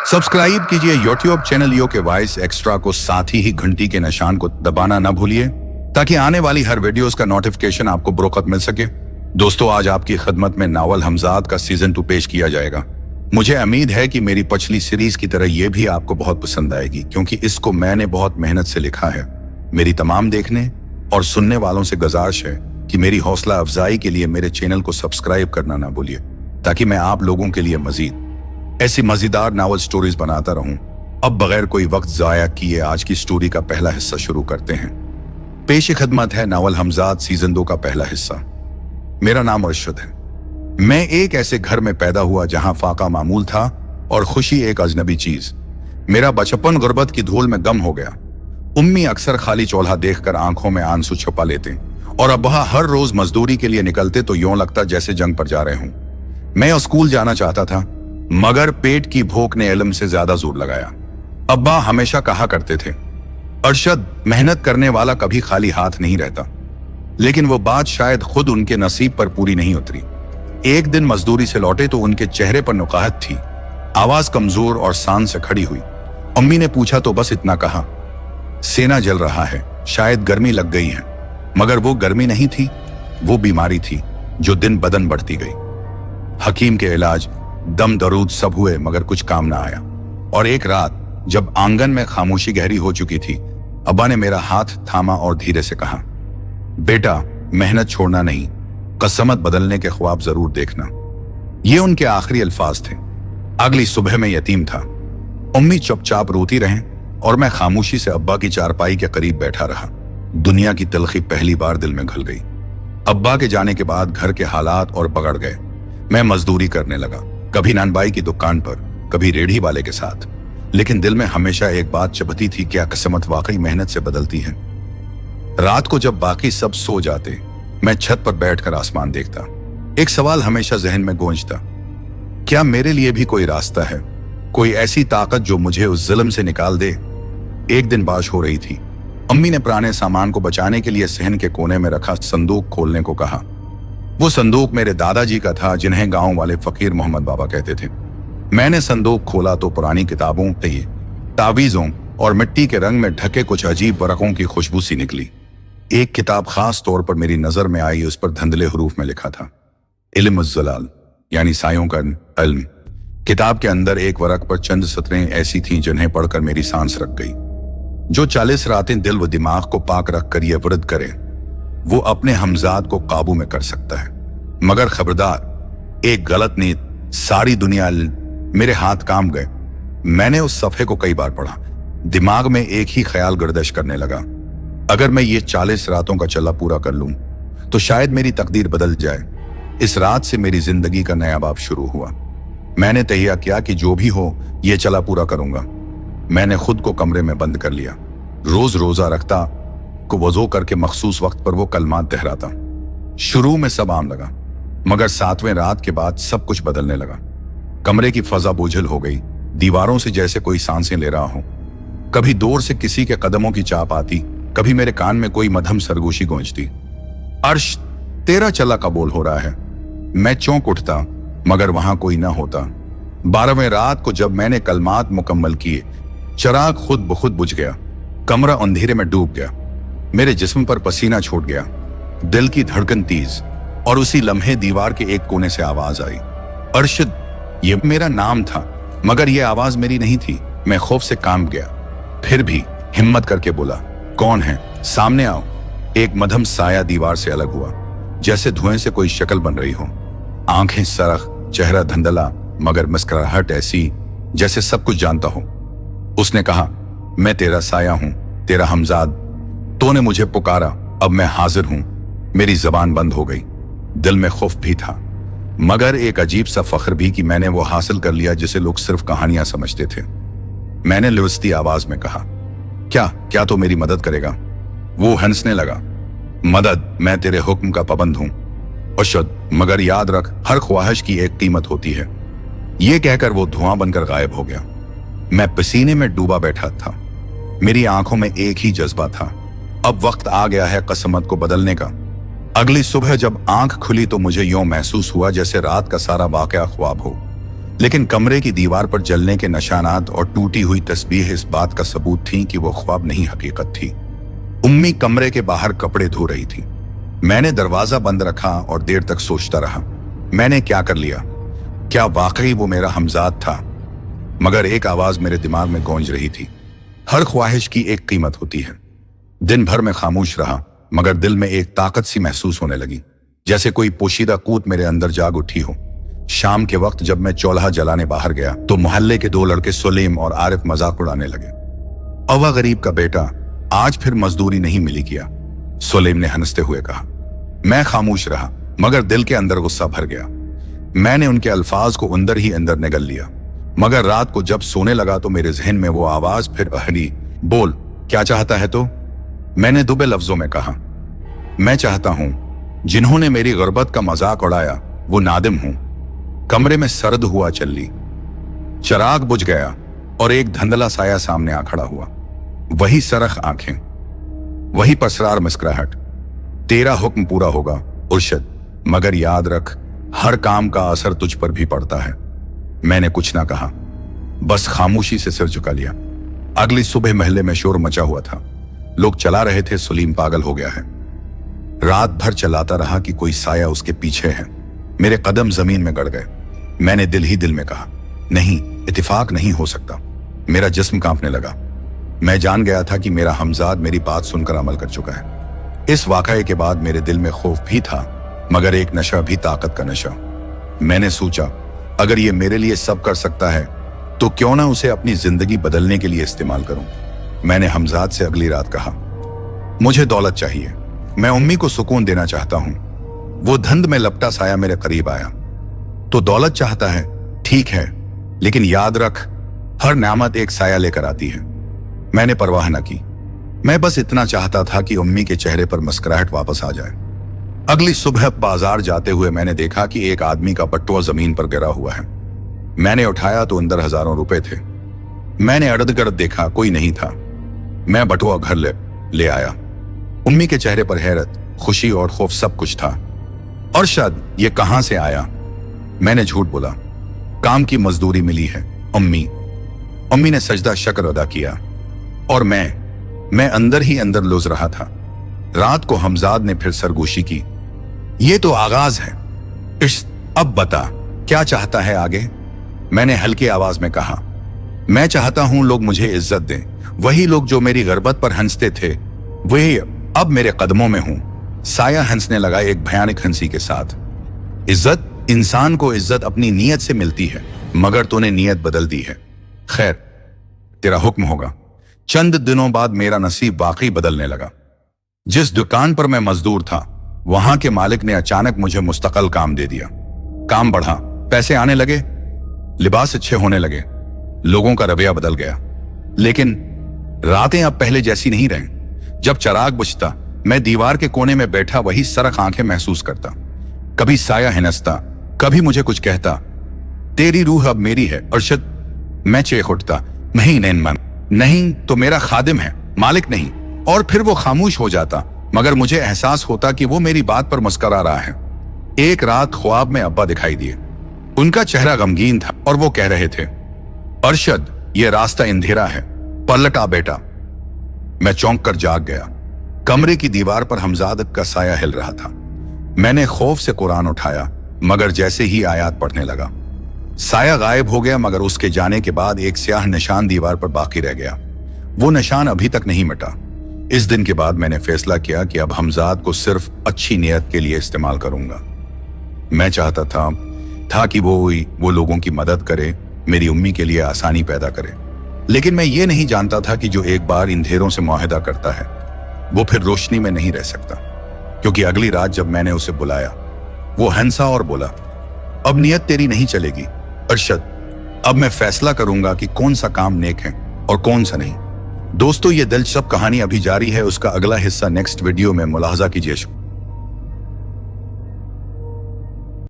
Subscribe कीजिए YouTube channel यो के voice extra को, साथ ही घंटी के निशान को दबाना ना भूलिए ताकि आने वाली हर वीडियोस का नोटिफिकेशन आपको बरोकत मिल सके। दोस्तों, आज आपकी खिदमत में नावल हमजाद का सीजन 2 पेश किया जाएगा। मुझे उम्मीद है कि मेरी पिछली सीरीज की तरह ये भी आपको बहुत पसंद आएगी, क्योंकि इसको मैंने बहुत मेहनत से लिखा है। मेरी तमाम देखने और सुनने वालों से गुजारिश है कि मेरी हौसला अफजाई के लिए मेरे चैनल को सब्सक्राइब करना ना भूलिए, ताकि मैं आप लोगों के लिए मजीद ऐसी मजेदार नावल स्टोरीज बनाता रहूं। अब बगैर कोई वक्त जाया किए आज की स्टोरी का पहला हिस्सा शुरू करते हैं। पेश खिदमत है नावल हमजाद सीजन 2 का पहला हिस्सा। मेरा नाम अरशद है। मैं एक ऐसे घर में पैदा हुआ जहां फाका मामूल था और खुशी एक अजनबी चीज। मेरा बचपन गुर्बत की धूल में गम हो गया। उम्मी अक्सर खाली चौल्हा देखकर आंखों में आंसू छुपा लेते और अब्बा हर रोज मजदूरी के लिए निकलते तो यूं लगता जैसे जंग पर जा रहे हूं। मैं स्कूल जाना चाहता था, मगर पेट की भूख ने इल्म से ज्यादा जोर लगाया। अब्बा हमेशा कहा करते थे, अरशद, मेहनत करने वाला कभी खाली हाथ नहीं रहता। लेकिन वो बात शायद खुद उनके नसीब पर पूरी नहीं उतरी। एक दिन मजदूरी से लौटे तो उनके चेहरे पर नुकाहत थी। आवाज कमजोर और शान से खड़ी हुई। अम्मी ने पूछा तो बस इतना कहा, सेना जल रहा है, शायद गर्मी लग गई है। मगर वो गर्मी नहीं थी, वो बीमारी थी जो दिन बदन बढ़ती गई। हकीम के इलाज, दम दरूद सब हुए, मगर कुछ काम ना आया। और एक रात जब आंगन में खामोशी गहरी हो चुकी थी, अब्बा ने मेरा हाथ थामा और धीरे से कहा, बेटा, मेहनत छोड़ना नहीं, कसमत बदलने के ख्वाब जरूर देखना। ये उनके आखिरी अल्फाज थे। अगली सुबह में यतीम था। अम्मी चुपचाप रोती रहें और मैं खामोशी से अब्बा की चारपाई के करीब बैठा रहा। दुनिया की तलखी पहली बार दिल में घुल गई। अब्बा के जाने के बाद घर के हालात और बगड़ गए। मैं मजदूरी करने लगा, कभी नानबाई की दुकान पर, कभी रेढ़ी वाले के साथ। लेकिन दिल में हमेशा एक बात चुभती थी, क्या किस्मत वाकई मेहनत से बदलती है। रात को जब बाकी सब सो जाते, मैं छत पर बैठकर आसमान देखता। एक सवाल हमेशा जहन में गूंजता, क्या मेरे लिए भी कोई रास्ता है, कोई ऐसी ताकत जो मुझे उस जुल्म से निकाल दे। एक दिन बारिश हो रही थी। अम्मी ने पुराने सामान को बचाने के लिए सहन के कोने में रखा संदूक खोलने को कहा। वो संदूक मेरे दादाजी का था, जिन्हें गांव वाले फकीर मोहम्मद बाबा कहते थे। मैंने संदूक खोला तो पुरानी किताबों, तावीजों और मिट्टी के रंग में ढके कुछ अजीब वरकों की खुशबू सी निकली। एक किताब खास तौर पर मेरी नजर में आई। उस पर धंधले हरूफ में लिखा था, इल्म ज़लाल, यानी सायों का इल्म। किताब के अंदर एक वरक पर चंद सतरें ऐसी थीं जिन्हें पढ़कर मेरी सांस रख गई। जो 40 रातें दिल व दिमाग को पाक रख कर यह व्रत करे, वो अपने हमजाद को काबू में कर सकता है। मगर खबरदार, एक गलत नीयत, सारी दुनिया। मेरे हाथ काम गए। मैंने उस सफ़े को कई बार पढ़ा। दिमाग में एक ही ख्याल गर्दिश करने लगा, अगर मैं ये 40 रातों का चला पूरा कर लूं तो शायद मेरी तकदीर बदल जाए। इस रात से मेरी जिंदगी का नया बाब शुरू हुआ। मैंने तहिया किया कि जो भी हो ये चला पूरा करूंगा। मैंने खुद को कमरे में बंद कर लिया। रोज रोजा रखता, को वजू करके मखसूस वक्त पर वो कलमात दोहराता। शुरू में सब आम लगा, मगर 7वें रात के बाद सब कुछ बदलने लगा। कमरे की फजा बोझिल हो गई। दीवारों से जैसे कोई सांसें ले रहा हो। कभी दूर से किसी के कदमों की चाप आती, कभी मेरे कान में कोई मध्यम सरगोशी गूंजती। अर्श, तेरा चला कबूल हो रहा है। मैं चौंक उठता, मगर वहां कोई ना होता। 12वें रात को जब मैंने कलमात मुकम्मल किए, चराग खुद ब खुद बुझ गया। कमरा अंधेरे में डूब गया। मेरे जिस्म पर पसीना छूट गया, दिल की धड़कन तेज। और उसी लम्हे दीवार के एक कोने से आवाज आई, अरशद। ये मेरा नाम था, मगर यह आवाज मेरी नहीं थी। मैं खौफ से कांप गया, फिर भी हिम्मत करके बोला, कौन है, सामने आओ। एक मध्यम साया दीवार से अलग हुआ, जैसे धुएं से कोई शक्ल बन रही हो। आंखें सरख, चेहरा धंधला, मगर मुस्कुराहट ऐसी जैसे सब कुछ जानता हो। उसने कहा, मैं तेरा साया हूं, तेरा हमजाद। तूने मुझे पुकारा, अब मैं हाजिर हूं। मेरी जबान बंद हो गई। दिल में खौफ भी था, मगर एक अजीब सा फख्र भी कि मैंने वो हासिल कर लिया जिसे लोग सिर्फ कहानियां समझते थे। मैंने लुस्ती आवाज में कहा, क्या तो मेरी मदद करेगा? वो हंसने लगा, मदद? मैं तेरे हुक्म का पाबंद हूं अरशद, मगर याद रख, हर ख्वाहिश की एक कीमत होती है। ये कहकर वो धुआं बनकर गायब हो गया। मैं पसीने में डूबा बैठा था। मेरी आंखों में एक ही जज्बा था, अब वक्त आ गया है किस्मत को बदलने का। अगली सुबह जब आंख खुली तो मुझे यूं महसूस हुआ जैसे रात का सारा वाकया ख्वाब हो। लेकिन कमरे की दीवार पर जलने के निशानात और टूटी हुई तस्बीह इस बात का सबूत थी कि वो ख्वाब नहीं हकीकत थी। उम्मी कमरे के बाहर कपड़े धो रही थी। मैंने दरवाजा बंद रखा और देर तक सोचता रहा, मैंने क्या कर लिया? क्या वाकई वो मेरा हमजाद था? मगर एक आवाज मेरे दिमाग में गूंज रही थी, हर ख्वाहिश की एक कीमत होती है। दिन भर मैं खामोश रहा, मगर दिल में एक ताकत सी महसूस होने लगी, जैसे कोई पोशीदा कूत मेरे अंदर जाग उठी हो। शाम के वक्त जब मैं चौल्हा जलाने बाहर गया तो मोहल्ले के 2 लड़के सुलेम और आरिफ मजाक उड़ाने लगे। अवा गरीब का बेटा, आज फिर मजदूरी नहीं मिली क्या? सुलेम ने हंसते हुए कहा। मैं खामोश रहा, मगर दिल के अंदर गुस्सा भर गया। मैंने उनके अल्फाज को अंदर ही अंदर निगल लिया, मगर रात को जब सोने लगा तो मेरे जहन में वो आवाज फिर अहली, बोल क्या चाहता है? तो मैंने दुबे लफ्जों में कहा, मैं चाहता हूं जिन्होंने मेरी गुर्बत का मजाक उड़ाया वो नादिम हूं। कमरे में सर्द हुआ चल्ली, चिराग बुझ गया और एक धंधला साया सामने आ खड़ा हुआ। वही सरख आंखें, वही पसरार मुस्कुराहट। तेरा हुक्म पूरा होगा उर्शद, मगर याद रख हर काम का असर तुझ पर भी पड़ता है। मैंने कुछ ना कहा, बस खामोशी से सिर झुका लिया। अगली सुबह महल्ले में शोर मचा हुआ था। लोग चला रहे थे सुलीम पागल हो गया है। रात भर चलाता रहा कि कोई साया उसके पीछे है। मेरे कदम जमीन में गड़ गए। मैंने दिल ही दिल में कहा, नहीं, इत्तेफाक नहीं हो सकता। मेरा जिस्म कांपने लगा। मैं जान गया था कि मेरा हमजाद मेरी बात सुनकर अमल कर चुका है। इस वाकये के बाद मेरे दिल में खौफ भी था, मगर एक नशा भी ताकत का नशा। मैंने सोचा, अगर ये मेरे लिए सब कर सकता है तो क्यों ना उसे अपनी जिंदगी बदलने के लिए इस्तेमाल करूं। मैंने हमजाद से अगली रात कहा, मुझे दौलत चाहिए, मैं उम्मी को सुकून देना चाहता हूं। वो धंध में लपटा साया मेरे करीब आया। तो दौलत चाहता है, ठीक है, लेकिन याद रख हर नेमत एक साया लेकर आती है। मैंने परवाह न की। मैं बस इतना चाहता था कि उम्मी के चेहरे पर मुस्कुराहट वापस आ जाए। अगली सुबह बाजार जाते हुए मैंने देखा कि एक आदमी का बटुआ जमीन पर गिरा हुआ है। मैंने उठाया तो अंदर हजारों रुपए थे। मैंने इर्द गिर्द देखा, कोई नहीं था। मैं बटुआ घर ले आया। उम्मी के चेहरे पर हैरत, खुशी और खौफ सब कुछ था। अरशद, ये कहां से आया? मैंने झूठ बोला, काम की मजदूरी मिली है उम्मी ने सजदा शक्र अदा किया। और मैं अंदर ही अंदर लुझ रहा था। रात को हमजाद ने फिर सरगोशी की, ये तो आगाज है, अब बता क्या चाहता है आगे? मैंने हल्की आवाज में कहा, मैं चाहता हूं लोग मुझे इज्जत दें। वही लोग जो मेरी गुर्बत पर हंसते थे वही अब मेरे कदमों में हूं। साया हंसने लगा एक भयानक हंसी के साथ। इज्जत? इंसान को इज्जत अपनी नीयत से मिलती है, मगर तूने नीयत बदल दी है। खैर, तेरा हुक्म होगा। चंद दिनों बाद मेरा नसीब वाकई बदलने लगा। जिस दुकान पर मैं मजदूर था वहां के मालिक ने अचानक मुझे मुस्तकिल काम दे दिया। काम बढ़ा, पैसे आने लगे, लिबास अच्छे होने लगे, लोगों का रवैया बदल गया। लेकिन रातें अब पहले जैसी नहीं रहीं। जब चिराग बुझता मैं दीवार के कोने में बैठा वही सरख आंखें महसूस करता। कभी साया हिनसता, कभी मुझे कुछ कहता, तेरी रूह अब मेरी है अरशद। मैं चेख उठता, नहीं नैनमन, नहीं तो मेरा खादिम है, मालिक नहीं। और फिर वो खामोश हो जाता, मगर मुझे एहसास होता कि वो मेरी बात पर मुस्कुरा रहा है। एक रात ख्वाब में अब्बा दिखाई दिए। उनका चेहरा गमगीन था और वो कह रहे थे, अरशद, ये रास्ता अंधेरा है, पलट आ बेटा। मैं चौंक कर जाग गया। कमरे की दीवार पर हमजाद का साया हिल रहा था। मैंने खौफ से कुरान उठाया, मगर जैसे ही आयात पढ़ने लगा साया गायब हो गया। मगर उसके जाने के बाद एक स्याह निशान दीवार पर बाकी रह गया। वो निशान अभी तक नहीं मिटा। इस दिन के बाद मैंने फैसला किया कि अब हमजाद को सिर्फ अच्छी नियत के लिए इस्तेमाल करूंगा। मैं चाहता था कि वो लोगों की मदद करे, मेरी उम्मी के लिए आसानी पैदा करे। लेकिन मैं ये नहीं जानता था कि जो एक बार अंधेरों से मुआहदा करता है वो फिर रोशनी में नहीं रह सकता। क्योंकि अगली रात जब मैंने उसे बुलाया वो हंसा और बोला, अब नियत तेरी नहीं चलेगी अरशद, अब मैं फैसला करूंगा कि कौन सा काम नेक है और कौन सा नहीं। दोस्तों, ये दिलचस्प कहानी अभी जारी है, उसका अगला हिस्सा नेक्स्ट वीडियो में मुलाहजा कीजिए।